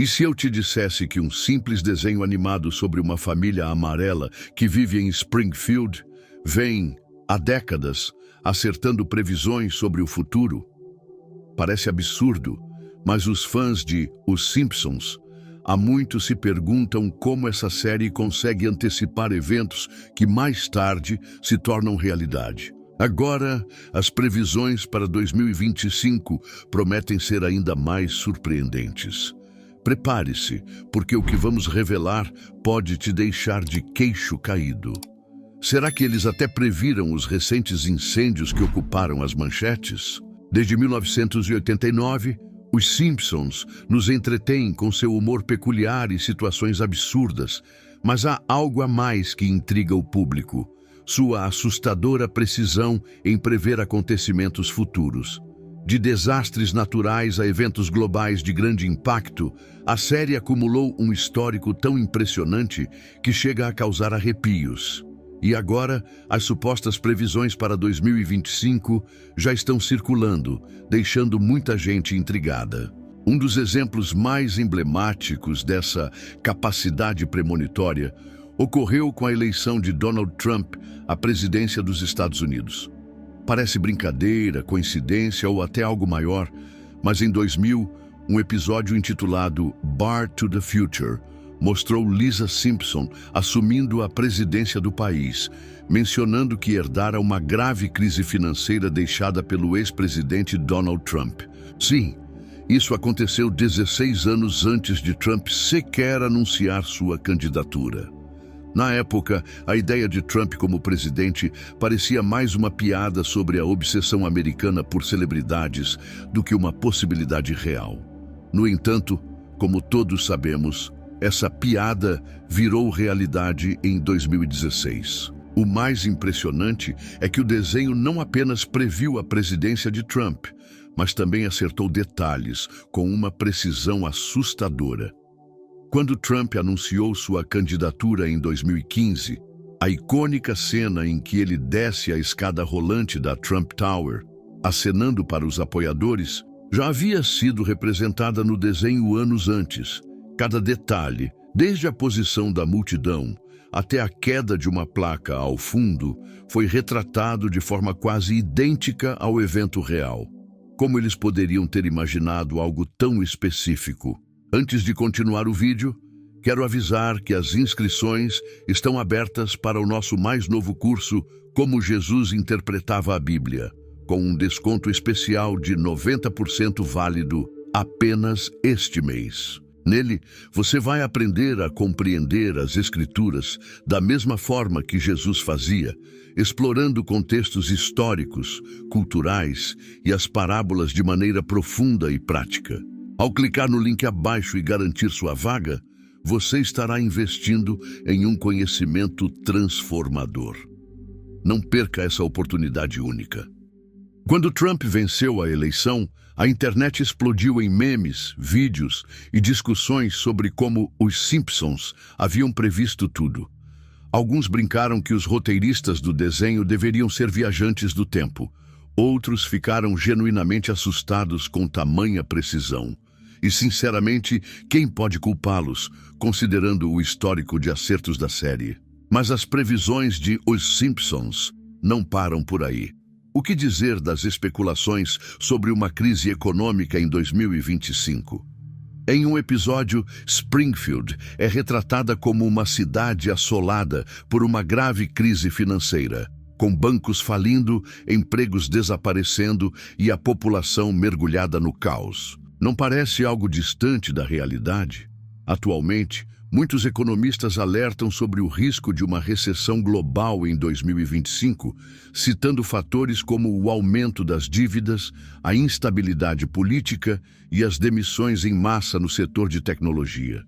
E se eu te dissesse que um simples desenho animado sobre uma família amarela que vive em Springfield vem, há décadas, acertando previsões sobre o futuro? Parece absurdo, mas os fãs de Os Simpsons há muito se perguntam como essa série consegue antecipar eventos que mais tarde se tornam realidade. Agora, as previsões para 2025 prometem ser ainda mais surpreendentes. Prepare-se, porque o que vamos revelar pode te deixar de queixo caído. Será que eles até previram os recentes incêndios que ocuparam as manchetes? Desde 1989, os Simpsons nos entretêm com seu humor peculiar e situações absurdas, mas há algo a mais que intriga o público: sua assustadora precisão em prever acontecimentos futuros. De desastres naturais a eventos globais de grande impacto, a série acumulou um histórico tão impressionante que chega a causar arrepios. E agora, as supostas previsões para 2025 já estão circulando, deixando muita gente intrigada. Um dos exemplos mais emblemáticos dessa capacidade premonitória ocorreu com a eleição de Donald Trump à presidência dos Estados Unidos. Parece brincadeira, coincidência ou até algo maior, mas em 2000, um episódio intitulado Bar to the Future mostrou Lisa Simpson assumindo a presidência do país, mencionando que herdara uma grave crise financeira deixada pelo ex-presidente Donald Trump. Sim, isso aconteceu 16 anos antes de Trump sequer anunciar sua candidatura. Na época, a ideia de Trump como presidente parecia mais uma piada sobre a obsessão americana por celebridades do que uma possibilidade real. No entanto, como todos sabemos, essa piada virou realidade em 2016. O mais impressionante é que o desenho não apenas previu a presidência de Trump, mas também acertou detalhes com uma precisão assustadora. Quando Trump anunciou sua candidatura em 2015, a icônica cena em que ele desce a escada rolante da Trump Tower, acenando para os apoiadores, já havia sido representada no desenho anos antes. Cada detalhe, desde a posição da multidão até a queda de uma placa ao fundo, foi retratado de forma quase idêntica ao evento real. Como eles poderiam ter imaginado algo tão específico? Antes de continuar o vídeo, quero avisar que as inscrições estão abertas para o nosso mais novo curso Como Jesus Interpretava a Bíblia, com um desconto especial de 90% válido apenas este mês. Nele, você vai aprender a compreender as Escrituras da mesma forma que Jesus fazia, explorando contextos históricos, culturais e as parábolas de maneira profunda e prática. Ao clicar no link abaixo e garantir sua vaga, você estará investindo em um conhecimento transformador. Não perca essa oportunidade única. Quando Trump venceu a eleição, a internet explodiu em memes, vídeos e discussões sobre como os Simpsons haviam previsto tudo. Alguns brincaram que os roteiristas do desenho deveriam ser viajantes do tempo. Outros ficaram genuinamente assustados com tamanha precisão. E, sinceramente, quem pode culpá-los, considerando o histórico de acertos da série? Mas as previsões de Os Simpsons não param por aí. O que dizer das especulações sobre uma crise econômica em 2025? Em um episódio, Springfield é retratada como uma cidade assolada por uma grave crise financeira, com bancos falindo, empregos desaparecendo e a população mergulhada no caos. Não parece algo distante da realidade? Atualmente, muitos economistas alertam sobre o risco de uma recessão global em 2025, citando fatores como o aumento das dívidas, a instabilidade política e as demissões em massa no setor de tecnologia.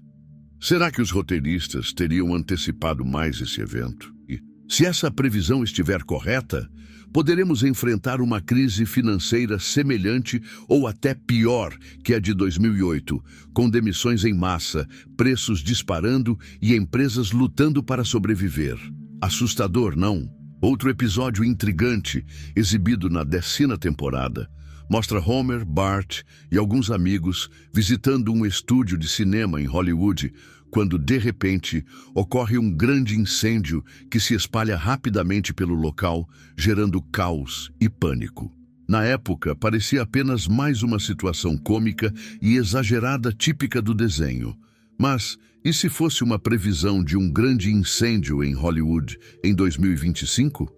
Será que os roteiristas teriam antecipado mais esse evento? E, se essa previsão estiver correta, poderemos enfrentar uma crise financeira semelhante ou até pior que a de 2008, com demissões em massa, preços disparando e empresas lutando para sobreviver. Assustador, não? Outro episódio intrigante, exibido na 10ª temporada, mostra Homer, Bart e alguns amigos visitando um estúdio de cinema em Hollywood, quando, de repente, ocorre um grande incêndio que se espalha rapidamente pelo local, gerando caos e pânico. Na época, parecia apenas mais uma situação cômica e exagerada típica do desenho. Mas, e se fosse uma previsão de um grande incêndio em Hollywood em 2025?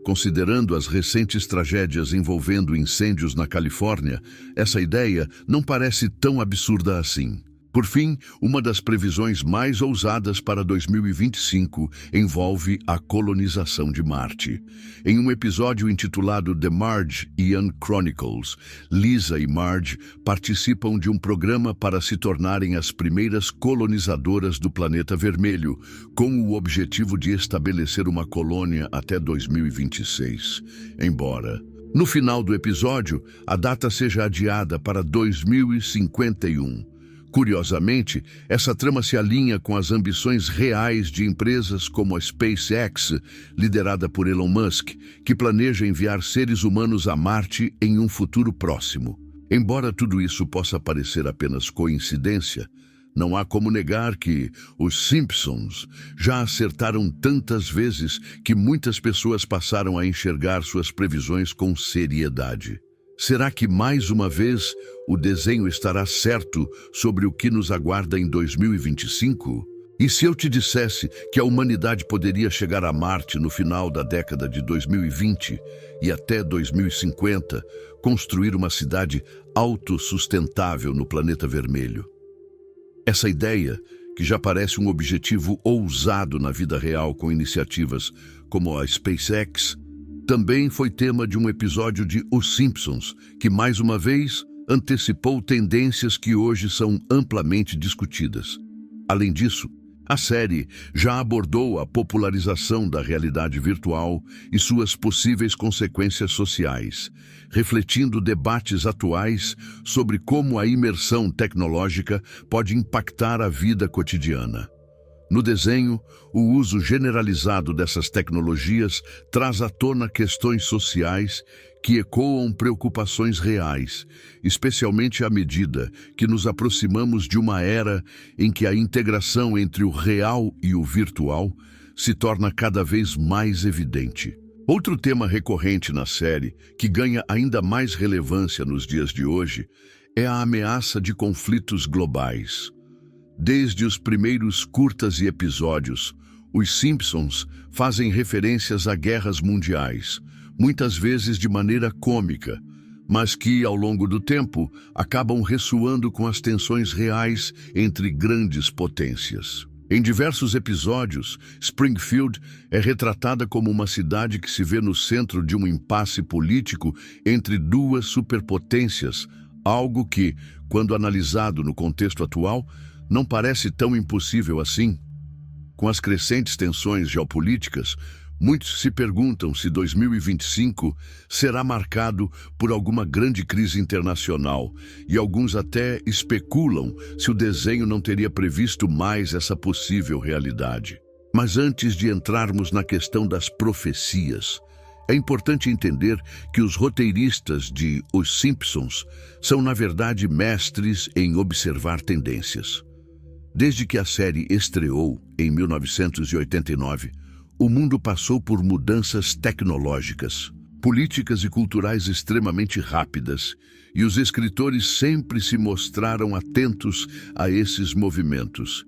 Considerando as recentes tragédias envolvendo incêndios na Califórnia, essa ideia não parece tão absurda assim. Por fim, uma das previsões mais ousadas para 2025 envolve a colonização de Marte. Em um episódio intitulado The Marge Ian Chronicles, Lisa e Marge participam de um programa para se tornarem as primeiras colonizadoras do planeta vermelho, com o objetivo de estabelecer uma colônia até 2026. Embora, no final do episódio, a data seja adiada para 2051. Curiosamente, essa trama se alinha com as ambições reais de empresas como a SpaceX, liderada por Elon Musk, que planeja enviar seres humanos a Marte em um futuro próximo. Embora tudo isso possa parecer apenas coincidência, não há como negar que os Simpsons já acertaram tantas vezes que muitas pessoas passaram a enxergar suas previsões com seriedade. Será que, mais uma vez, o desenho estará certo sobre o que nos aguarda em 2025? E se eu te dissesse que a humanidade poderia chegar a Marte no final da década de 2020 e até 2050 construir uma cidade autossustentável no planeta vermelho? Essa ideia, que já parece um objetivo ousado na vida real com iniciativas como a SpaceX, também foi tema de um episódio de Os Simpsons, que mais uma vez antecipou tendências que hoje são amplamente discutidas. Além disso, a série já abordou a popularização da realidade virtual e suas possíveis consequências sociais, refletindo debates atuais sobre como a imersão tecnológica pode impactar a vida cotidiana. No desenho, o uso generalizado dessas tecnologias traz à tona questões sociais que ecoam preocupações reais, especialmente à medida que nos aproximamos de uma era em que a integração entre o real e o virtual se torna cada vez mais evidente. Outro tema recorrente na série, que ganha ainda mais relevância nos dias de hoje, é a ameaça de conflitos globais. Desde os primeiros curtas e episódios, os Simpsons fazem referências a guerras mundiais, muitas vezes de maneira cômica, mas que, ao longo do tempo, acabam ressoando com as tensões reais entre grandes potências. Em diversos episódios, Springfield é retratada como uma cidade que se vê no centro de um impasse político entre duas superpotências, algo que, quando analisado no contexto atual, não parece tão impossível assim. Com as crescentes tensões geopolíticas, muitos se perguntam se 2025 será marcado por alguma grande crise internacional, e alguns até especulam se o desenho não teria previsto mais essa possível realidade. Mas antes de entrarmos na questão das profecias, é importante entender que os roteiristas de Os Simpsons são, na verdade, mestres em observar tendências. Desde que a série estreou, em 1989, o mundo passou por mudanças tecnológicas, políticas e culturais extremamente rápidas, e os escritores sempre se mostraram atentos a esses movimentos.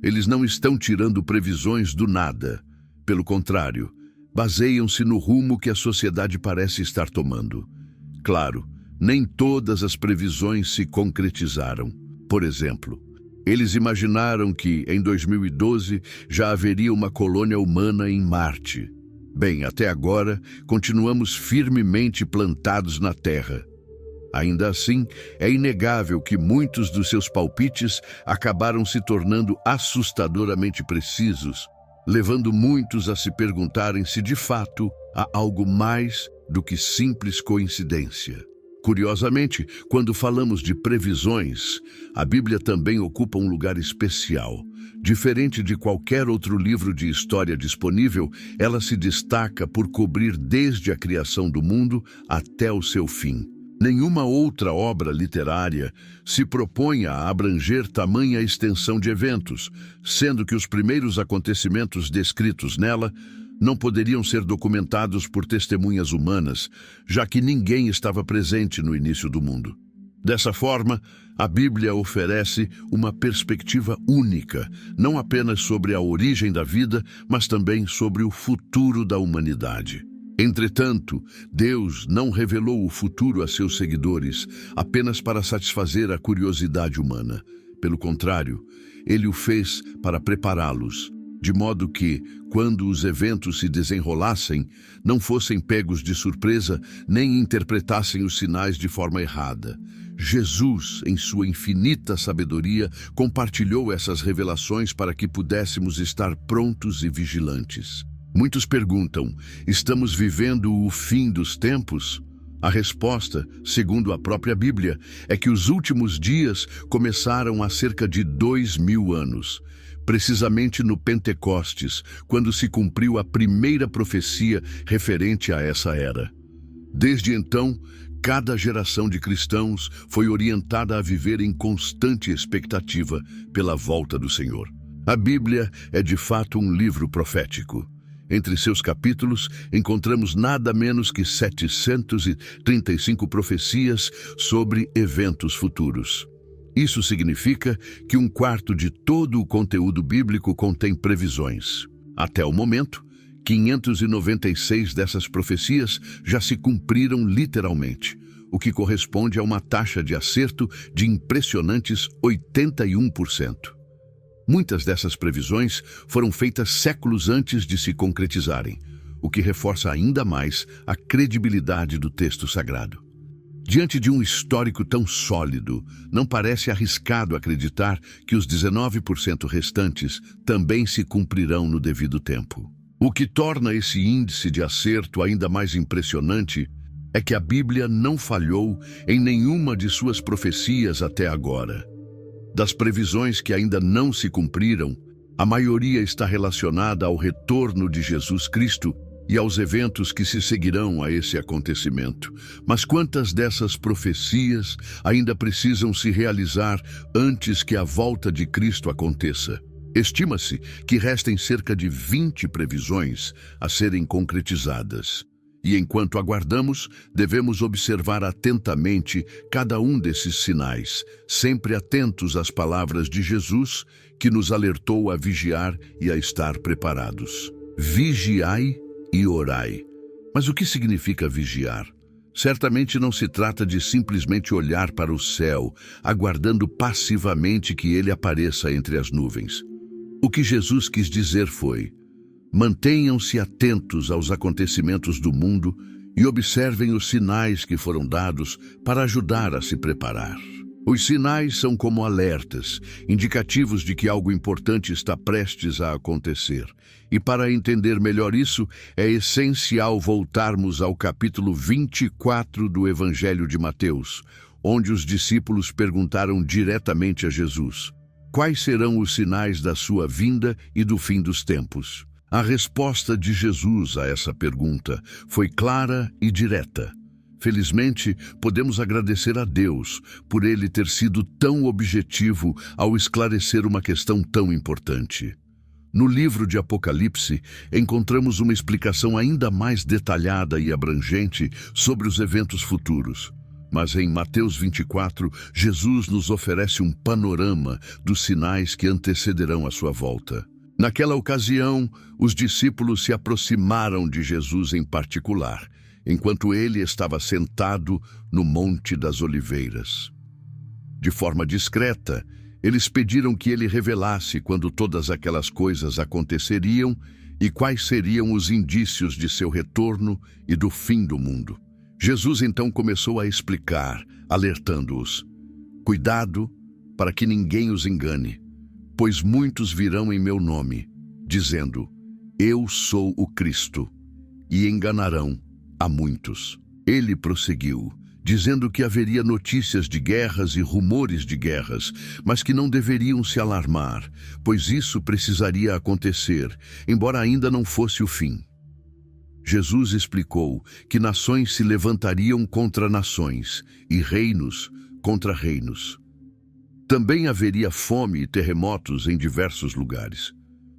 Eles não estão tirando previsões do nada. Pelo contrário, baseiam-se no rumo que a sociedade parece estar tomando. Claro, nem todas as previsões se concretizaram. Por exemplo, eles imaginaram que, em 2012, já haveria uma colônia humana em Marte. Bem, até agora, continuamos firmemente plantados na Terra. Ainda assim, é inegável que muitos dos seus palpites acabaram se tornando assustadoramente precisos, levando muitos a se perguntarem se, de fato, há algo mais do que simples coincidência. Curiosamente, quando falamos de previsões, a Bíblia também ocupa um lugar especial. Diferente de qualquer outro livro de história disponível, ela se destaca por cobrir desde a criação do mundo até o seu fim. Nenhuma outra obra literária se propõe a abranger tamanha extensão de eventos, sendo que os primeiros acontecimentos descritos nela não poderiam ser documentados por testemunhas humanas, já que ninguém estava presente no início do mundo. Dessa forma, a Bíblia oferece uma perspectiva única, não apenas sobre a origem da vida, mas também sobre o futuro da humanidade. Entretanto, Deus não revelou o futuro a seus seguidores apenas para satisfazer a curiosidade humana. Pelo contrário, Ele o fez para prepará-los, de modo que, quando os eventos se desenrolassem, não fossem pegos de surpresa nem interpretassem os sinais de forma errada. Jesus, em sua infinita sabedoria, compartilhou essas revelações para que pudéssemos estar prontos e vigilantes. Muitos perguntam: estamos vivendo o fim dos tempos? A resposta, segundo a própria Bíblia, é que os últimos dias começaram há cerca de 2000 anos, precisamente no Pentecostes, quando se cumpriu a primeira profecia referente a essa era. Desde então, cada geração de cristãos foi orientada a viver em constante expectativa pela volta do Senhor. A Bíblia é de fato um livro profético. Entre seus capítulos, encontramos nada menos que 735 profecias sobre eventos futuros. Isso significa que 1/4 de todo o conteúdo bíblico contém previsões. Até o momento, 596 dessas profecias já se cumpriram literalmente, o que corresponde a uma taxa de acerto de impressionantes 81%. Muitas dessas previsões foram feitas séculos antes de se concretizarem, o que reforça ainda mais a credibilidade do texto sagrado. Diante de um histórico tão sólido, não parece arriscado acreditar que os 19% restantes também se cumprirão no devido tempo. O que torna esse índice de acerto ainda mais impressionante é que a Bíblia não falhou em nenhuma de suas profecias até agora. Das previsões que ainda não se cumpriram, a maioria está relacionada ao retorno de Jesus Cristo e aos eventos que se seguirão a esse acontecimento. Mas quantas dessas profecias ainda precisam se realizar antes que a volta de Cristo aconteça? Estima-se que restem cerca de 20 previsões a serem concretizadas. E enquanto aguardamos, devemos observar atentamente cada um desses sinais, sempre atentos às palavras de Jesus, que nos alertou a vigiar e a estar preparados. Vigiai e orai. Mas o que significa vigiar? Certamente não se trata de simplesmente olhar para o céu, aguardando passivamente que ele apareça entre as nuvens. O que Jesus quis dizer foi: mantenham-se atentos aos acontecimentos do mundo e observem os sinais que foram dados para ajudar a se preparar. Os sinais são como alertas, indicativos de que algo importante está prestes a acontecer. E para entender melhor isso, é essencial voltarmos ao capítulo 24 do Evangelho de Mateus, onde os discípulos perguntaram diretamente a Jesus: quais serão os sinais da sua vinda e do fim dos tempos? A resposta de Jesus a essa pergunta foi clara e direta. Felizmente, podemos agradecer a Deus por ele ter sido tão objetivo ao esclarecer uma questão tão importante. No livro de Apocalipse, encontramos uma explicação ainda mais detalhada e abrangente sobre os eventos futuros. Mas em Mateus 24, Jesus nos oferece um panorama dos sinais que antecederão a sua volta. Naquela ocasião, os discípulos se aproximaram de Jesus em particular, enquanto ele estava sentado no Monte das Oliveiras. De forma discreta, eles pediram que ele revelasse quando todas aquelas coisas aconteceriam e quais seriam os indícios de seu retorno e do fim do mundo. Jesus então começou a explicar, alertando-os: cuidado para que ninguém os engane, pois muitos virão em meu nome, dizendo: eu sou o Cristo, e enganarão a muitos. Ele prosseguiu, dizendo que haveria notícias de guerras e rumores de guerras, mas que não deveriam se alarmar, pois isso precisaria acontecer, embora ainda não fosse o fim. Jesus explicou que nações se levantariam contra nações e reinos contra reinos. Também haveria fome e terremotos em diversos lugares.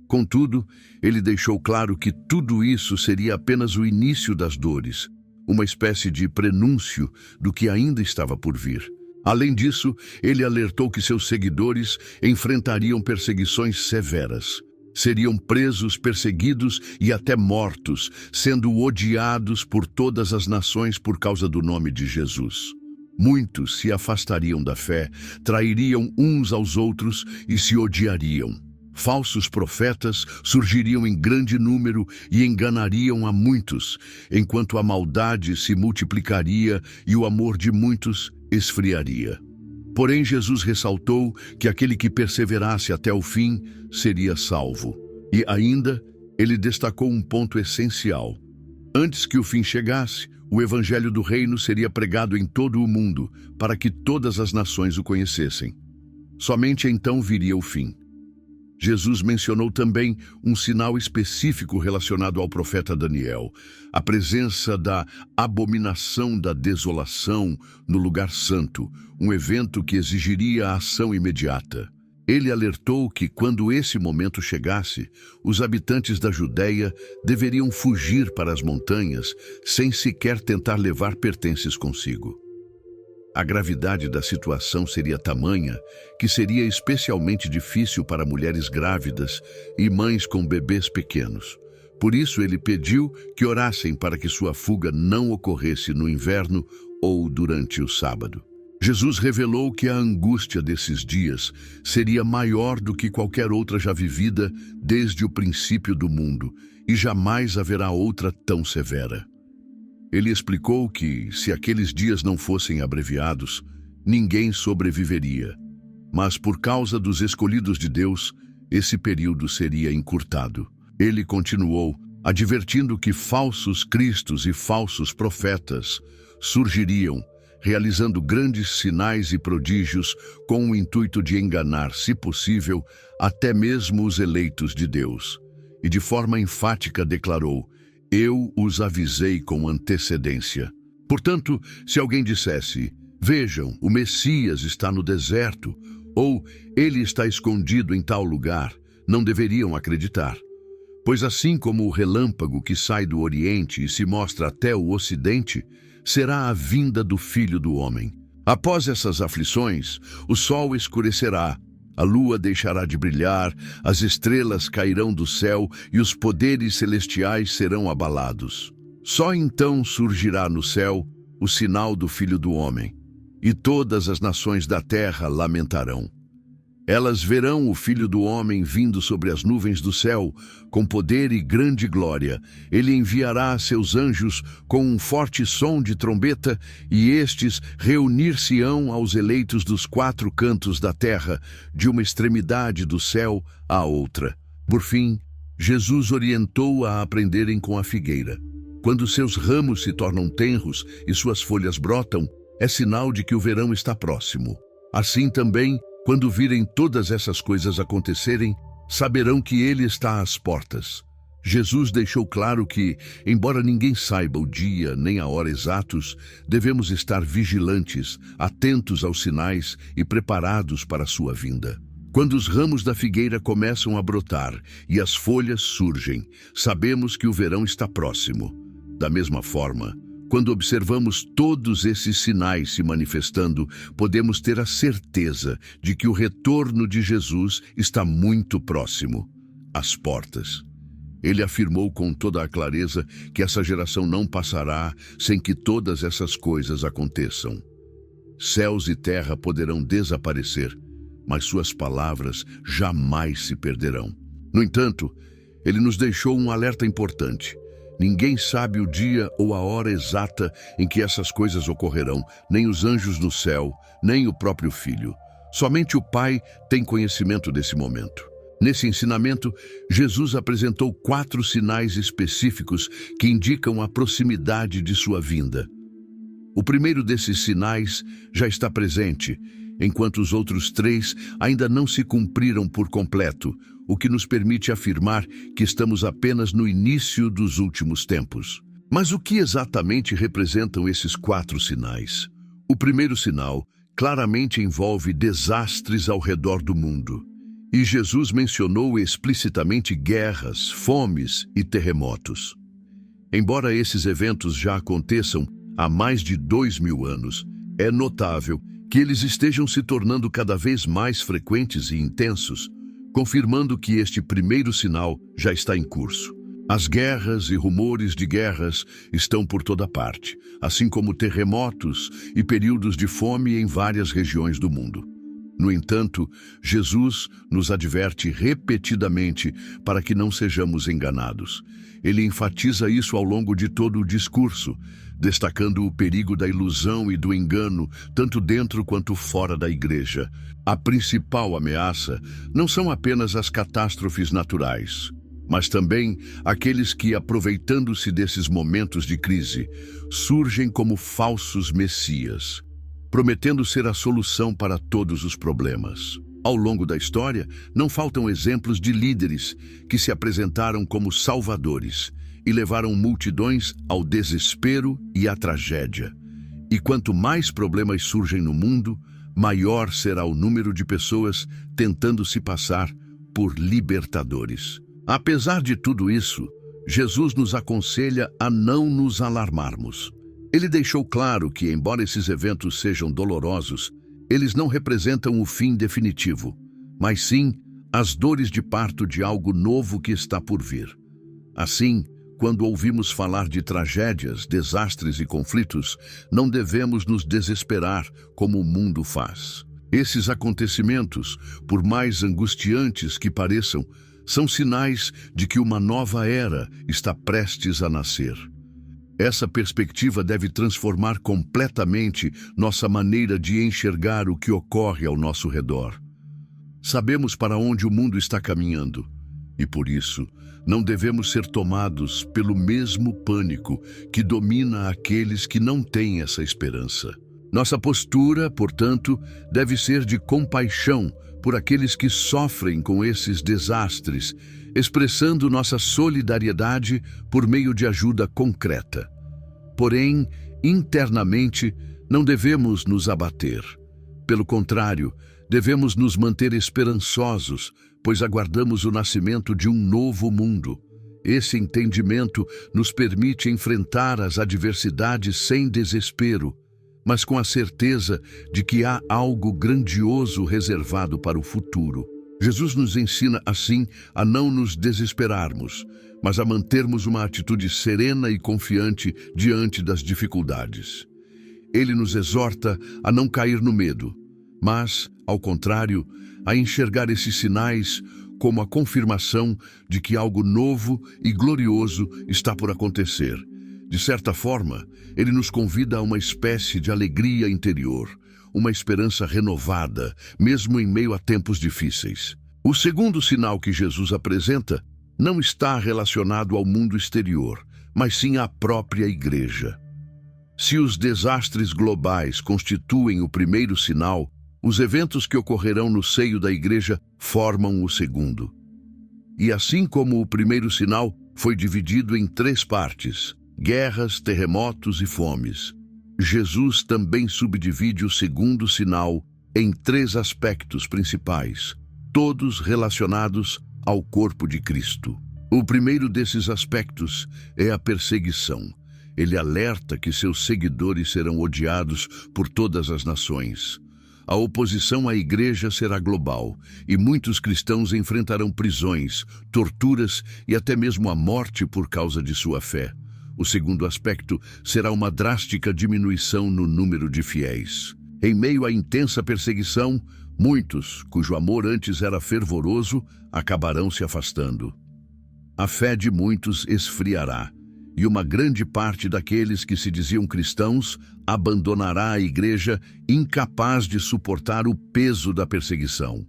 Contudo, ele deixou claro que tudo isso seria apenas o início das dores, uma espécie de prenúncio do que ainda estava por vir. Além disso, ele alertou que seus seguidores enfrentariam perseguições severas. Seriam presos, perseguidos e até mortos, sendo odiados por todas as nações por causa do nome de Jesus. Muitos se afastariam da fé, trairiam uns aos outros e se odiariam. Falsos profetas surgiriam em grande número e enganariam a muitos, enquanto a maldade se multiplicaria e o amor de muitos esfriaria. Porém, Jesus ressaltou que aquele que perseverasse até o fim seria salvo. E ainda, ele destacou um ponto essencial. Antes que o fim chegasse, o evangelho do reino seria pregado em todo o mundo, para que todas as nações o conhecessem. Somente então viria o fim. Jesus mencionou também um sinal específico relacionado ao profeta Daniel, a presença da abominação da desolação no lugar santo, um evento que exigiria a ação imediata. Ele alertou que, quando esse momento chegasse, os habitantes da Judéia deveriam fugir para as montanhas sem sequer tentar levar pertences consigo. A gravidade da situação seria tamanha que seria especialmente difícil para mulheres grávidas e mães com bebês pequenos. Por isso ele pediu que orassem para que sua fuga não ocorresse no inverno ou durante o sábado. Jesus revelou que a angústia desses dias seria maior do que qualquer outra já vivida desde o princípio do mundo, e jamais haverá outra tão severa. Ele explicou que, se aqueles dias não fossem abreviados, ninguém sobreviveria. Mas por causa dos escolhidos de Deus, esse período seria encurtado. Ele continuou, advertindo que falsos cristos e falsos profetas surgiriam, realizando grandes sinais e prodígios com o intuito de enganar, se possível, até mesmo os eleitos de Deus. E de forma enfática declarou: eu os avisei com antecedência. Portanto, se alguém dissesse: vejam, o Messias está no deserto, ou ele está escondido em tal lugar, não deveriam acreditar. Pois assim como o relâmpago que sai do Oriente e se mostra até o Ocidente, será a vinda do Filho do Homem. Após essas aflições, o sol escurecerá, a lua deixará de brilhar, as estrelas cairão do céu e os poderes celestiais serão abalados. Só então surgirá no céu o sinal do Filho do Homem, e todas as nações da terra lamentarão. Elas verão o Filho do Homem vindo sobre as nuvens do céu, com poder e grande glória. Ele enviará seus anjos com um forte som de trombeta, e estes reunir-se-ão aos eleitos dos quatro cantos da terra, de uma extremidade do céu à outra. Por fim, Jesus orientou a aprenderem com a figueira. Quando seus ramos se tornam tenros e suas folhas brotam, é sinal de que o verão está próximo. Assim também, quando virem todas essas coisas acontecerem, saberão que ele está às portas. Jesus deixou claro que, embora ninguém saiba o dia nem a hora exatos, devemos estar vigilantes, atentos aos sinais e preparados para a sua vinda. Quando os ramos da figueira começam a brotar e as folhas surgem, sabemos que o verão está próximo. Da mesma forma, quando observamos todos esses sinais se manifestando, podemos ter a certeza de que o retorno de Jesus está muito próximo, às portas. Ele afirmou com toda a clareza que essa geração não passará sem que todas essas coisas aconteçam. Céus e terra poderão desaparecer, mas suas palavras jamais se perderão. No entanto, ele nos deixou um alerta importante. Ninguém sabe o dia ou a hora exata em que essas coisas ocorrerão, nem os anjos no céu, nem o próprio Filho. Somente o Pai tem conhecimento desse momento. Nesse ensinamento, Jesus apresentou 4 sinais específicos que indicam a proximidade de sua vinda. O primeiro desses sinais já está presente, enquanto os outros 3 ainda não se cumpriram por completo. o que nos permite afirmar que estamos apenas no início dos últimos tempos. Mas o que exatamente representam esses 4 sinais? O primeiro sinal claramente envolve desastres ao redor do mundo. E Jesus mencionou explicitamente guerras, fomes e terremotos. Embora esses eventos já aconteçam há mais de 2000 anos, é notável que eles estejam se tornando cada vez mais frequentes e intensos, confirmando que este primeiro sinal já está em curso. As guerras e rumores de guerras estão por toda parte, assim como terremotos e períodos de fome em várias regiões do mundo. No entanto, Jesus nos adverte repetidamente para que não sejamos enganados. Ele enfatiza isso ao longo de todo o discurso, destacando o perigo da ilusão e do engano, tanto dentro quanto fora da igreja. A principal ameaça não são apenas as catástrofes naturais, mas também aqueles que, aproveitando-se desses momentos de crise, surgem como falsos messias, prometendo ser a solução para todos os problemas. Ao longo da história, não faltam exemplos de líderes que se apresentaram como salvadores e levaram multidões ao desespero e à tragédia. E quanto mais problemas surgem no mundo, maior será o número de pessoas tentando se passar por libertadores. Apesar de tudo isso, Jesus nos aconselha a não nos alarmarmos. Ele deixou claro que, embora esses eventos sejam dolorosos, eles não representam o fim definitivo, mas sim as dores de parto de algo novo que está por vir. Assim, quando ouvimos falar de tragédias, desastres e conflitos, não devemos nos desesperar como o mundo faz. Esses acontecimentos, por mais angustiantes que pareçam, são sinais de que uma nova era está prestes a nascer. Essa perspectiva deve transformar completamente nossa maneira de enxergar o que ocorre ao nosso redor. Sabemos para onde o mundo está caminhando e, por isso, não devemos ser tomados pelo mesmo pânico que domina aqueles que não têm essa esperança. Nossa postura, portanto, deve ser de compaixão por aqueles que sofrem com esses desastres, expressando nossa solidariedade por meio de ajuda concreta. Porém, internamente, não devemos nos abater. Pelo contrário, devemos nos manter esperançosos, pois aguardamos o nascimento de um novo mundo. Esse entendimento nos permite enfrentar as adversidades sem desespero, mas com a certeza de que há algo grandioso reservado para o futuro. Jesus nos ensina, assim, a não nos desesperarmos, mas a mantermos uma atitude serena e confiante diante das dificuldades. Ele nos exorta a não cair no medo, mas, ao contrário, a enxergar esses sinais como a confirmação de que algo novo e glorioso está por acontecer. De certa forma, ele nos convida a uma espécie de alegria interior, uma esperança renovada, mesmo em meio a tempos difíceis. O segundo sinal que Jesus apresenta não está relacionado ao mundo exterior, mas sim à própria igreja. Se os desastres globais constituem o primeiro sinal, os eventos que ocorrerão no seio da igreja formam o segundo. E assim como o primeiro sinal foi dividido em 3 partes, guerras, terremotos e fomes, Jesus também subdivide o segundo sinal em 3 aspectos principais, todos relacionados ao corpo de Cristo. O primeiro desses aspectos é a perseguição. Ele alerta que seus seguidores serão odiados por todas as nações. A oposição à igreja será global e muitos cristãos enfrentarão prisões, torturas e até mesmo a morte por causa de sua fé. O segundo aspecto será uma drástica diminuição no número de fiéis. Em meio à intensa perseguição, muitos, cujo amor antes era fervoroso, acabarão se afastando. A fé de muitos esfriará, e uma grande parte daqueles que se diziam cristãos abandonará a igreja, incapaz de suportar o peso da perseguição.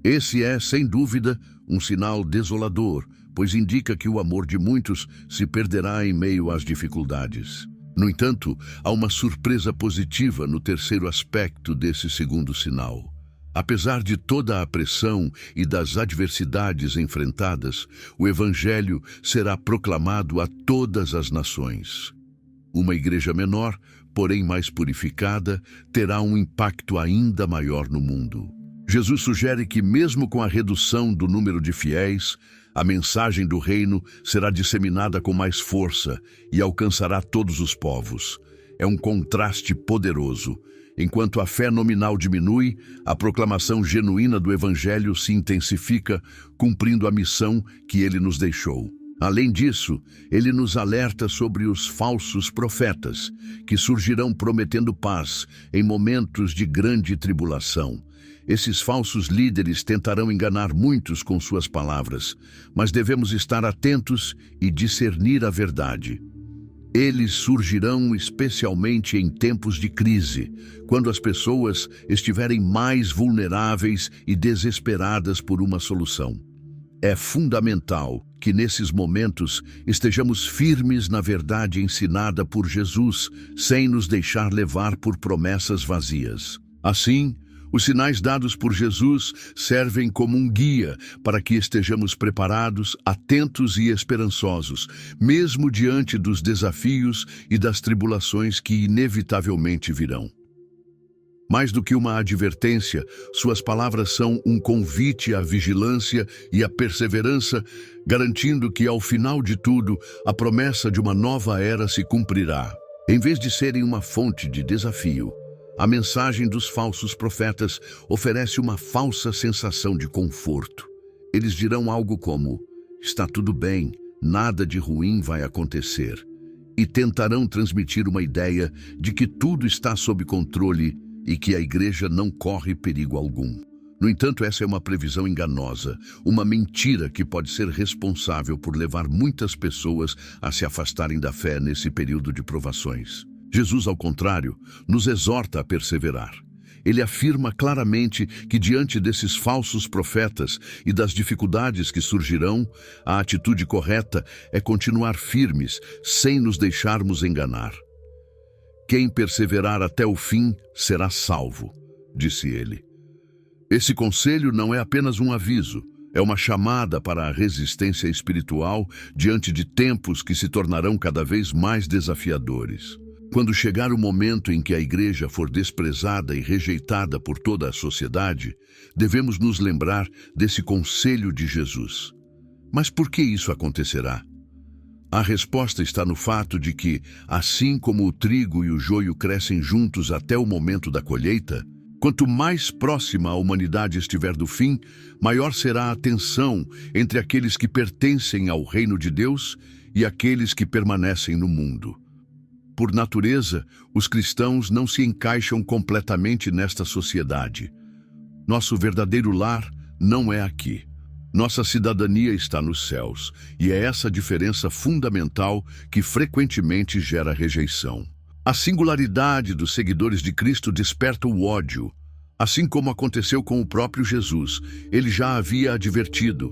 Esse é, sem dúvida, um sinal desolador, pois indica que o amor de muitos se perderá em meio às dificuldades. No entanto, há uma surpresa positiva no terceiro aspecto desse segundo sinal. Apesar de toda a pressão e das adversidades enfrentadas, o Evangelho será proclamado a todas as nações. Uma igreja menor, porém mais purificada, terá um impacto ainda maior no mundo. Jesus sugere que, mesmo com a redução do número de fiéis, a mensagem do reino será disseminada com mais força e alcançará todos os povos. É um contraste poderoso. Enquanto a fé nominal diminui, a proclamação genuína do Evangelho se intensifica, cumprindo a missão que ele nos deixou. Além disso, ele nos alerta sobre os falsos profetas, que surgirão prometendo paz em momentos de grande tribulação. Esses falsos líderes tentarão enganar muitos com suas palavras, mas devemos estar atentos e discernir a verdade. Eles surgirão especialmente em tempos de crise, quando as pessoas estiverem mais vulneráveis e desesperadas por uma solução. É fundamental que nesses momentos estejamos firmes na verdade ensinada por Jesus, sem nos deixar levar por promessas vazias. Assim, os sinais dados por Jesus servem como um guia para que estejamos preparados, atentos e esperançosos, mesmo diante dos desafios e das tribulações que inevitavelmente virão. Mais do que uma advertência, suas palavras são um convite à vigilância e à perseverança, garantindo que, ao final de tudo, a promessa de uma nova era se cumprirá. Em vez de serem uma fonte de desafio, a mensagem dos falsos profetas oferece uma falsa sensação de conforto. Eles dirão algo como: está tudo bem, nada de ruim vai acontecer, e tentarão transmitir uma ideia de que tudo está sob controle e que a igreja não corre perigo algum. No entanto, essa é uma previsão enganosa, uma mentira que pode ser responsável por levar muitas pessoas a se afastarem da fé nesse período de provações. Jesus, ao contrário, nos exorta a perseverar. Ele afirma claramente que, diante desses falsos profetas e das dificuldades que surgirão, a atitude correta é continuar firmes, sem nos deixarmos enganar. Quem perseverar até o fim será salvo, disse ele. Esse conselho não é apenas um aviso, é uma chamada para a resistência espiritual diante de tempos que se tornarão cada vez mais desafiadores. Quando chegar o momento em que a igreja for desprezada e rejeitada por toda a sociedade, devemos nos lembrar desse conselho de Jesus. Mas por que isso acontecerá? A resposta está no fato de que, assim como o trigo e o joio crescem juntos até o momento da colheita, quanto mais próxima a humanidade estiver do fim, maior será a tensão entre aqueles que pertencem ao reino de Deus e aqueles que permanecem no mundo. Por natureza, os cristãos não se encaixam completamente nesta sociedade. Nosso verdadeiro lar não é aqui. Nossa cidadania está nos céus, e é essa diferença fundamental que frequentemente gera rejeição. A singularidade dos seguidores de Cristo desperta o ódio. Assim como aconteceu com o próprio Jesus, ele já havia advertido: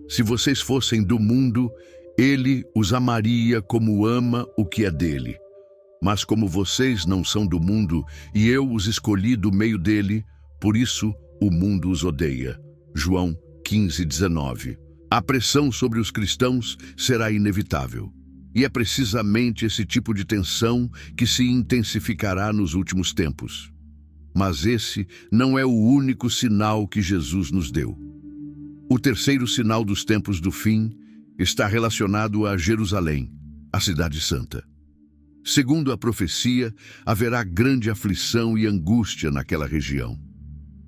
se vocês fossem do mundo, ele os amaria como ama o que é dele. Mas como vocês não são do mundo, e eu os escolhi do meio dele, por isso o mundo os odeia. João 15:19. A pressão sobre os cristãos será inevitável. E é precisamente esse tipo de tensão que se intensificará nos últimos tempos. Mas esse não é o único sinal que Jesus nos deu. O terceiro sinal dos tempos do fim está relacionado a Jerusalém, a cidade santa. Segundo a profecia, haverá grande aflição e angústia naquela região.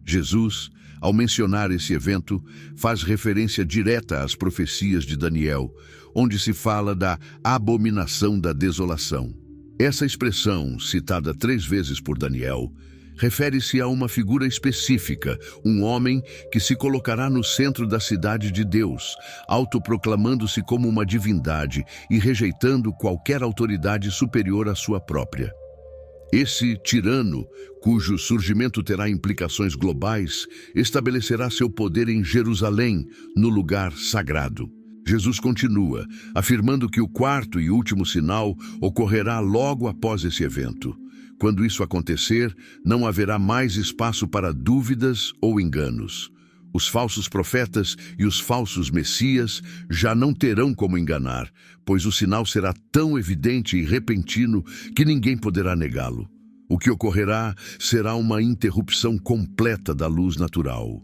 Jesus, ao mencionar esse evento, faz referência direta às profecias de Daniel, onde se fala da abominação da desolação. Essa expressão, citada 3 vezes por Daniel, refere-se a uma figura específica, um homem que se colocará no centro da cidade de Deus, autoproclamando-se como uma divindade e rejeitando qualquer autoridade superior à sua própria. Esse tirano, cujo surgimento terá implicações globais, estabelecerá seu poder em Jerusalém, no lugar sagrado. Jesus continua, afirmando que o quarto e último sinal ocorrerá logo após esse evento, Quando isso acontecer, não haverá mais espaço para dúvidas ou enganos. Os falsos profetas e os falsos messias já não terão como enganar, pois o sinal será tão evidente e repentino que ninguém poderá negá-lo. O que ocorrerá será uma interrupção completa da luz natural.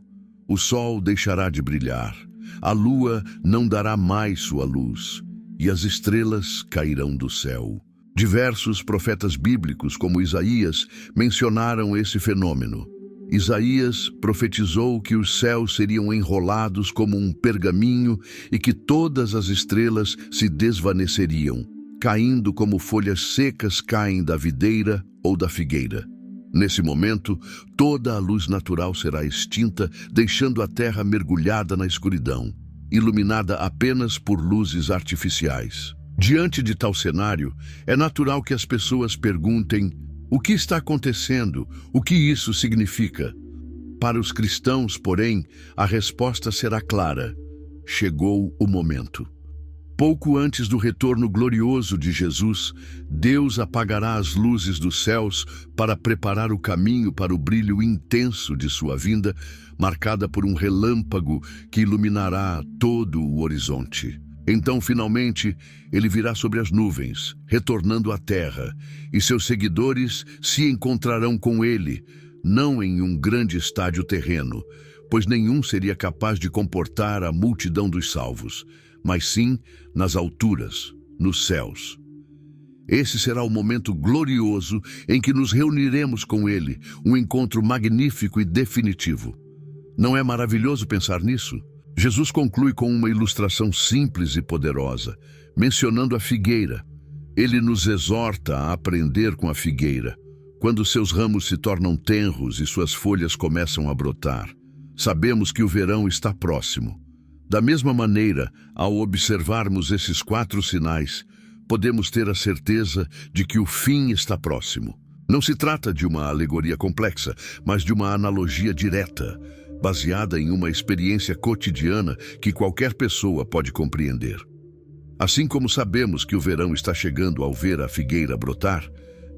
O sol deixará de brilhar, a lua não dará mais sua luz, e as estrelas cairão do céu. Diversos profetas bíblicos, como Isaías, mencionaram esse fenômeno. Isaías profetizou que os céus seriam enrolados como um pergaminho e que todas as estrelas se desvaneceriam, caindo como folhas secas caem da videira ou da figueira. Nesse momento, toda a luz natural será extinta, deixando a terra mergulhada na escuridão, iluminada apenas por luzes artificiais. Diante de tal cenário, é natural que as pessoas perguntem: o que está acontecendo? O que isso significa? Para os cristãos, porém, a resposta será clara: chegou o momento. Pouco antes do retorno glorioso de Jesus, Deus apagará as luzes dos céus para preparar o caminho para o brilho intenso de sua vinda, marcada por um relâmpago que iluminará todo o horizonte. Então, finalmente, ele virá sobre as nuvens, retornando à terra, e seus seguidores se encontrarão com ele, não em um grande estádio terreno, pois nenhum seria capaz de comportar a multidão dos salvos, mas sim nas alturas, nos céus. Esse será o momento glorioso em que nos reuniremos com ele, um encontro magnífico e definitivo. Não é maravilhoso pensar nisso? Jesus conclui com uma ilustração simples e poderosa, mencionando a figueira. Ele nos exorta a aprender com a figueira. Quando seus ramos se tornam tenros e suas folhas começam a brotar, sabemos que o verão está próximo. Da mesma maneira, ao observarmos esses 4 sinais, podemos ter a certeza de que o fim está próximo. Não se trata de uma alegoria complexa, mas de uma analogia direta, baseada em uma experiência cotidiana que qualquer pessoa pode compreender. Assim como sabemos que o verão está chegando ao ver a figueira brotar,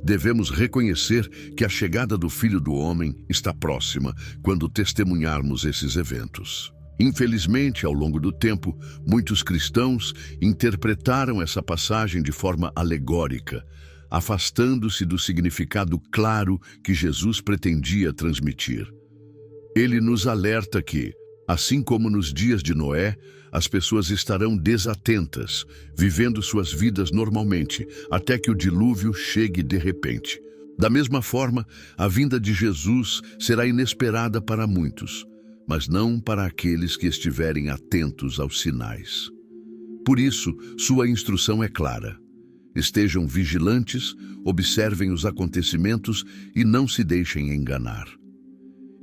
devemos reconhecer que a chegada do Filho do Homem está próxima quando testemunharmos esses eventos. Infelizmente, ao longo do tempo, muitos cristãos interpretaram essa passagem de forma alegórica, afastando-se do significado claro que Jesus pretendia transmitir. Ele nos alerta que, assim como nos dias de Noé, as pessoas estarão desatentas, vivendo suas vidas normalmente, até que o dilúvio chegue de repente. Da mesma forma, a vinda de Jesus será inesperada para muitos, mas não para aqueles que estiverem atentos aos sinais. Por isso, sua instrução é clara. Estejam vigilantes, observem os acontecimentos e não se deixem enganar.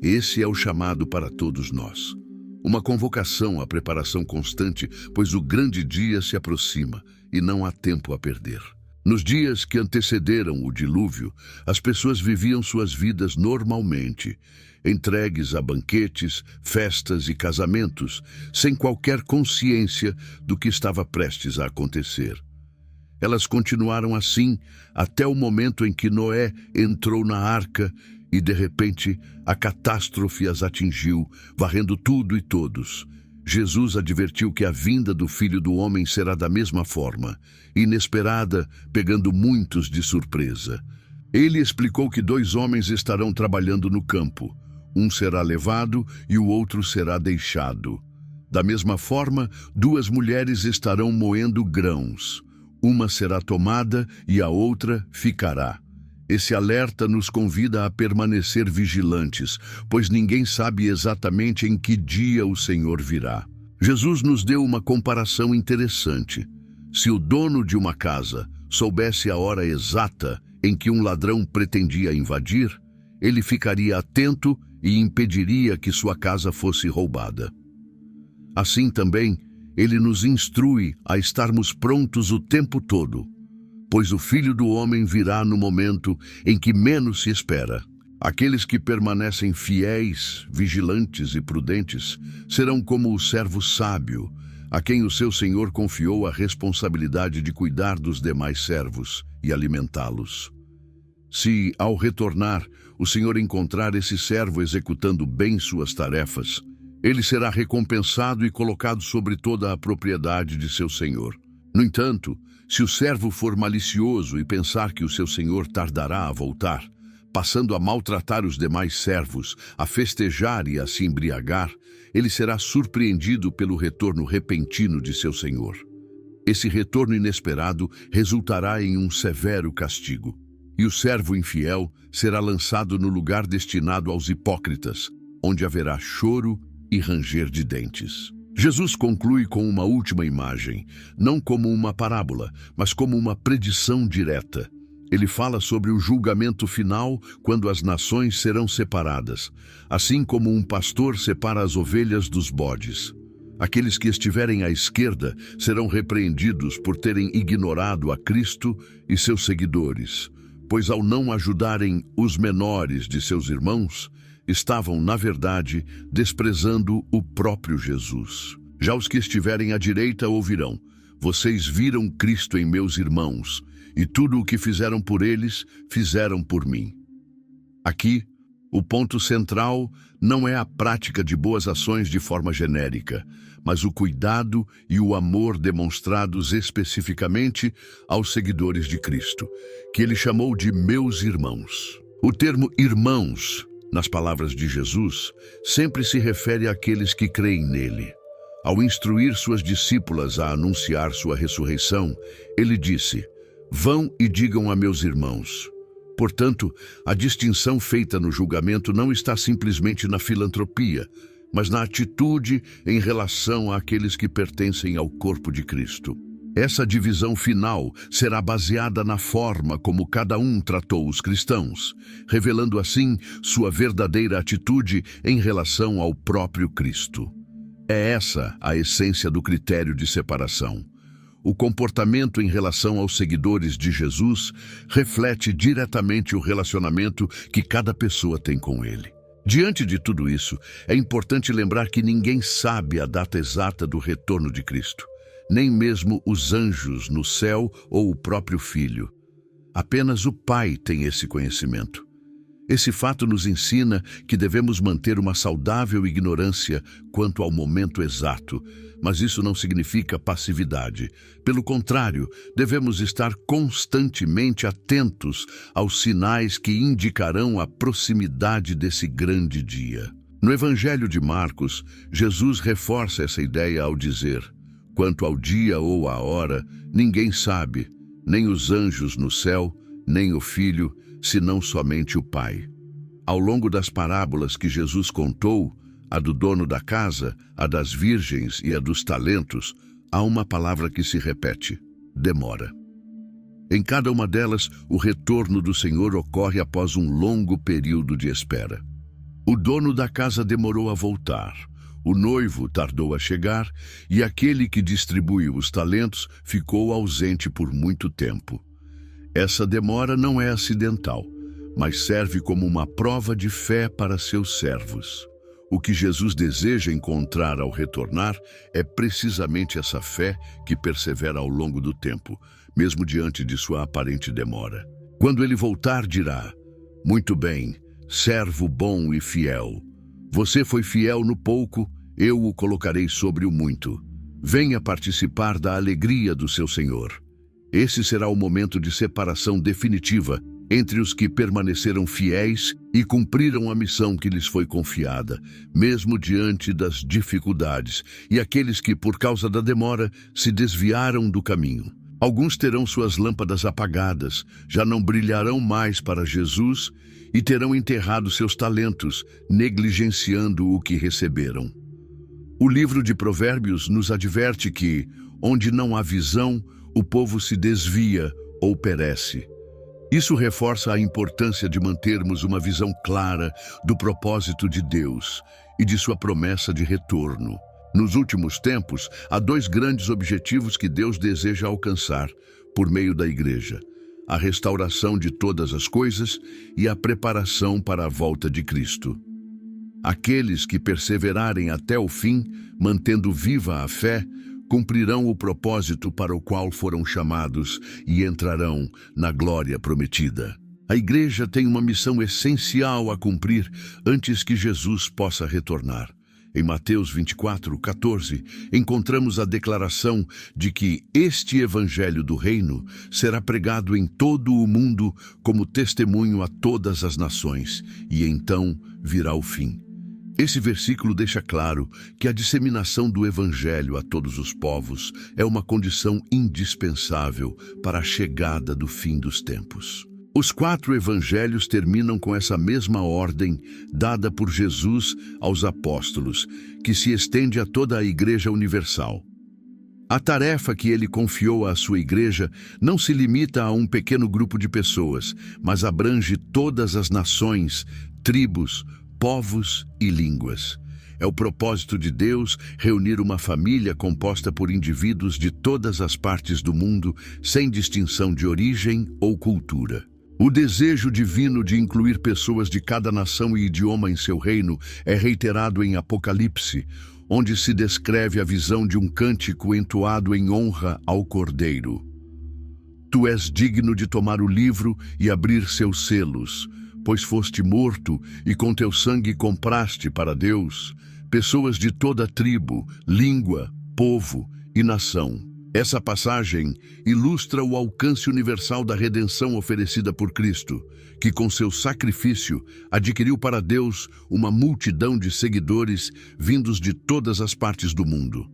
Esse é o chamado para todos nós. Uma convocação à preparação constante, pois o grande dia se aproxima e não há tempo a perder. Nos dias que antecederam o dilúvio, as pessoas viviam suas vidas normalmente, entregues a banquetes, festas e casamentos, sem qualquer consciência do que estava prestes a acontecer. Elas continuaram assim até o momento em que Noé entrou na arca e, de repente, a catástrofe as atingiu, varrendo tudo e todos. Jesus advertiu que a vinda do Filho do Homem será da mesma forma, inesperada, pegando muitos de surpresa. Ele explicou que 2 homens estarão trabalhando no campo. Um será levado e o outro será deixado. Da mesma forma, 2 mulheres estarão moendo grãos. Uma será tomada e a outra ficará. Esse alerta nos convida a permanecer vigilantes, pois ninguém sabe exatamente em que dia o Senhor virá. Jesus nos deu uma comparação interessante. Se o dono de uma casa soubesse a hora exata em que um ladrão pretendia invadir, ele ficaria atento e impediria que sua casa fosse roubada. Assim também, ele nos instrui a estarmos prontos o tempo todo, pois o Filho do Homem virá no momento em que menos se espera. Aqueles que permanecem fiéis, vigilantes e prudentes serão como o servo sábio, a quem o seu senhor confiou a responsabilidade de cuidar dos demais servos e alimentá-los. Se, ao retornar, o Senhor encontrar esse servo executando bem suas tarefas, ele será recompensado e colocado sobre toda a propriedade de seu senhor. No entanto, se o servo for malicioso e pensar que o seu senhor tardará a voltar, passando a maltratar os demais servos, a festejar e a se embriagar, ele será surpreendido pelo retorno repentino de seu senhor. Esse retorno inesperado resultará em um severo castigo, e o servo infiel será lançado no lugar destinado aos hipócritas, onde haverá choro e ranger de dentes. Jesus conclui com uma última imagem, não como uma parábola, mas como uma predição direta. Ele fala sobre o julgamento final, quando as nações serão separadas, assim como um pastor separa as ovelhas dos bodes. Aqueles que estiverem à esquerda serão repreendidos por terem ignorado a Cristo e seus seguidores, pois ao não ajudarem os menores de seus irmãos, estavam, na verdade, desprezando o próprio Jesus. Já os que estiverem à direita ouvirão: vocês viram Cristo em meus irmãos, e tudo o que fizeram por eles, fizeram por mim. Aqui, o ponto central não é a prática de boas ações de forma genérica, mas o cuidado e o amor demonstrados especificamente aos seguidores de Cristo, que ele chamou de meus irmãos. O termo irmãos, nas palavras de Jesus, sempre se refere àqueles que creem nele. Ao instruir suas discípulas a anunciar sua ressurreição, ele disse: vão e digam a meus irmãos. Portanto, a distinção feita no julgamento não está simplesmente na filantropia, mas na atitude em relação àqueles que pertencem ao corpo de Cristo. Essa divisão final será baseada na forma como cada um tratou os cristãos, revelando assim sua verdadeira atitude em relação ao próprio Cristo. É essa a essência do critério de separação. O comportamento em relação aos seguidores de Jesus reflete diretamente o relacionamento que cada pessoa tem com ele. Diante de tudo isso, é importante lembrar que ninguém sabe a data exata do retorno de Cristo, nem mesmo os anjos no céu ou o próprio Filho. Apenas o Pai tem esse conhecimento. Esse fato nos ensina que devemos manter uma saudável ignorância quanto ao momento exato, mas isso não significa passividade. Pelo contrário, devemos estar constantemente atentos aos sinais que indicarão a proximidade desse grande dia. No Evangelho de Marcos, Jesus reforça essa ideia ao dizer: quanto ao dia ou à hora, ninguém sabe, nem os anjos no céu, nem o Filho, senão somente o Pai. Ao longo das parábolas que Jesus contou, a do dono da casa, a das virgens e a dos talentos, há uma palavra que se repete: demora. Em cada uma delas, o retorno do Senhor ocorre após um longo período de espera. O dono da casa demorou a voltar, o noivo tardou a chegar e aquele que distribuiu os talentos ficou ausente por muito tempo. Essa demora não é acidental, mas serve como uma prova de fé para seus servos. O que Jesus deseja encontrar ao retornar é precisamente essa fé que persevera ao longo do tempo, mesmo diante de sua aparente demora. Quando ele voltar, dirá: muito bem, servo bom e fiel. Você foi fiel no pouco, eu o colocarei sobre o muito. Venha participar da alegria do seu Senhor. Esse será o momento de separação definitiva entre os que permaneceram fiéis e cumpriram a missão que lhes foi confiada, mesmo diante das dificuldades, e aqueles que, por causa da demora, se desviaram do caminho. Alguns terão suas lâmpadas apagadas, já não brilharão mais para Jesus e terão enterrado seus talentos, negligenciando o que receberam. O livro de Provérbios nos adverte que, onde não há visão, o povo se desvia ou perece. Isso reforça a importância de mantermos uma visão clara do propósito de Deus e de sua promessa de retorno. Nos últimos tempos, há dois grandes objetivos que Deus deseja alcançar por meio da Igreja: a restauração de todas as coisas e a preparação para a volta de Cristo. Aqueles que perseverarem até o fim, mantendo viva a fé, cumprirão o propósito para o qual foram chamados e entrarão na glória prometida. A igreja tem uma missão essencial a cumprir antes que Jesus possa retornar. Em Mateus 24:14, encontramos a declaração de que este evangelho do reino será pregado em todo o mundo como testemunho a todas as nações, e então virá o fim. Esse versículo deixa claro que a disseminação do evangelho a todos os povos é uma condição indispensável para a chegada do fim dos tempos. Os 4 evangelhos terminam com essa mesma ordem dada por Jesus aos apóstolos, que se estende a toda a Igreja Universal. A tarefa que ele confiou à sua igreja não se limita a um pequeno grupo de pessoas, mas abrange todas as nações, tribos, povos e línguas. É o propósito de Deus reunir uma família composta por indivíduos de todas as partes do mundo, sem distinção de origem ou cultura. O desejo divino de incluir pessoas de cada nação e idioma em seu reino é reiterado em Apocalipse, onde se descreve a visão de um cântico entoado em honra ao Cordeiro. Tu és digno de tomar o livro e abrir seus selos, pois foste morto e com teu sangue compraste para Deus pessoas de toda tribo, língua, povo e nação. Essa passagem ilustra o alcance universal da redenção oferecida por Cristo, que com seu sacrifício adquiriu para Deus uma multidão de seguidores vindos de todas as partes do mundo.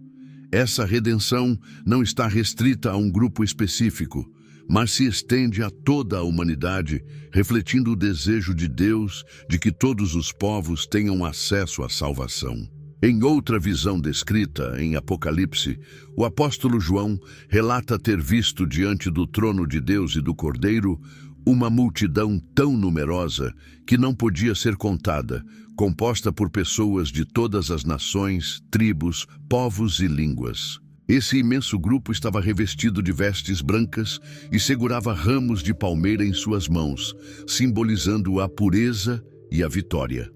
Essa redenção não está restrita a um grupo específico, mas se estende a toda a humanidade, refletindo o desejo de Deus de que todos os povos tenham acesso à salvação. Em outra visão descrita em Apocalipse, o apóstolo João relata ter visto diante do trono de Deus e do Cordeiro uma multidão tão numerosa que não podia ser contada, composta por pessoas de todas as nações, tribos, povos e línguas. Esse imenso grupo estava revestido de vestes brancas e segurava ramos de palmeira em suas mãos, simbolizando a pureza e a vitória.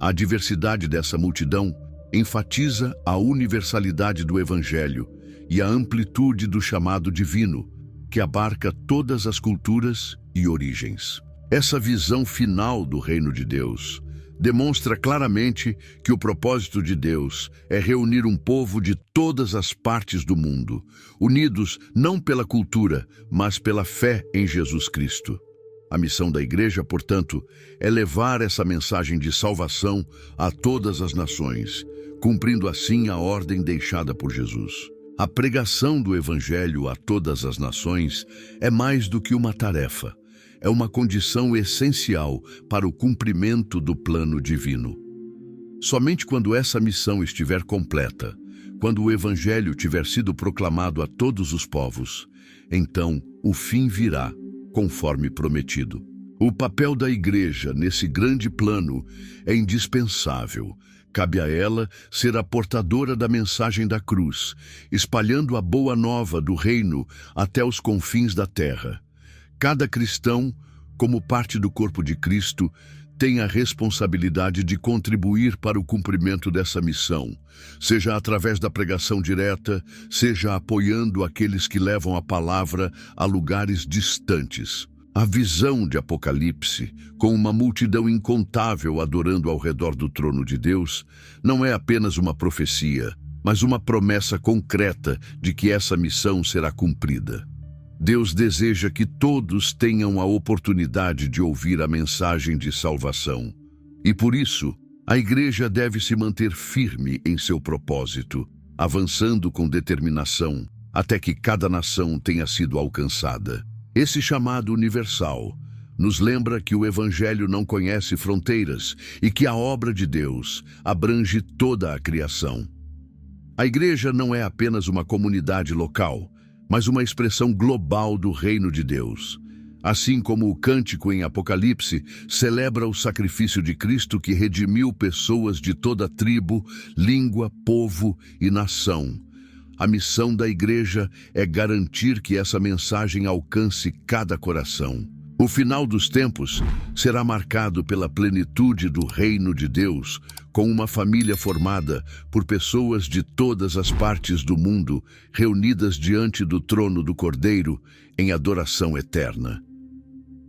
A diversidade dessa multidão enfatiza a universalidade do Evangelho e a amplitude do chamado divino, que abarca todas as culturas e origens. Essa visão final do reino de Deus demonstra claramente que o propósito de Deus é reunir um povo de todas as partes do mundo, unidos não pela cultura, mas pela fé em Jesus Cristo. A missão da igreja, portanto, é levar essa mensagem de salvação a todas as nações, cumprindo assim a ordem deixada por Jesus. A pregação do Evangelho a todas as nações é mais do que uma tarefa, é uma condição essencial para o cumprimento do plano divino. Somente quando essa missão estiver completa, quando o Evangelho tiver sido proclamado a todos os povos, então o fim virá, conforme prometido. O papel da igreja nesse grande plano é indispensável. Cabe a ela ser a portadora da mensagem da cruz, espalhando a boa nova do reino até os confins da terra. Cada cristão, como parte do corpo de Cristo, tem a responsabilidade de contribuir para o cumprimento dessa missão, seja através da pregação direta, seja apoiando aqueles que levam a palavra a lugares distantes. A visão de Apocalipse, com uma multidão incontável adorando ao redor do trono de Deus, não é apenas uma profecia, mas uma promessa concreta de que essa missão será cumprida. Deus deseja que todos tenham a oportunidade de ouvir a mensagem de salvação. E por isso, a igreja deve se manter firme em seu propósito, avançando com determinação, até que cada nação tenha sido alcançada. Esse chamado universal nos lembra que o Evangelho não conhece fronteiras e que a obra de Deus abrange toda a criação. A igreja não é apenas uma comunidade local, mas uma expressão global do reino de Deus. Assim como o cântico em Apocalipse celebra o sacrifício de Cristo que redimiu pessoas de toda tribo, língua, povo e nação. A missão da igreja é garantir que essa mensagem alcance cada coração. O final dos tempos será marcado pela plenitude do reino de Deus, com uma família formada por pessoas de todas as partes do mundo, reunidas diante do trono do Cordeiro em adoração eterna.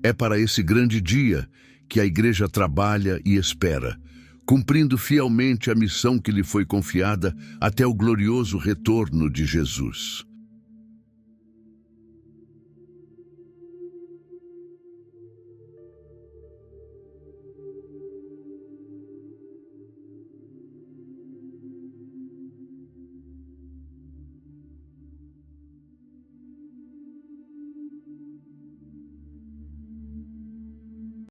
É para esse grande dia que a igreja trabalha e espera, cumprindo fielmente a missão que lhe foi confiada até o glorioso retorno de Jesus.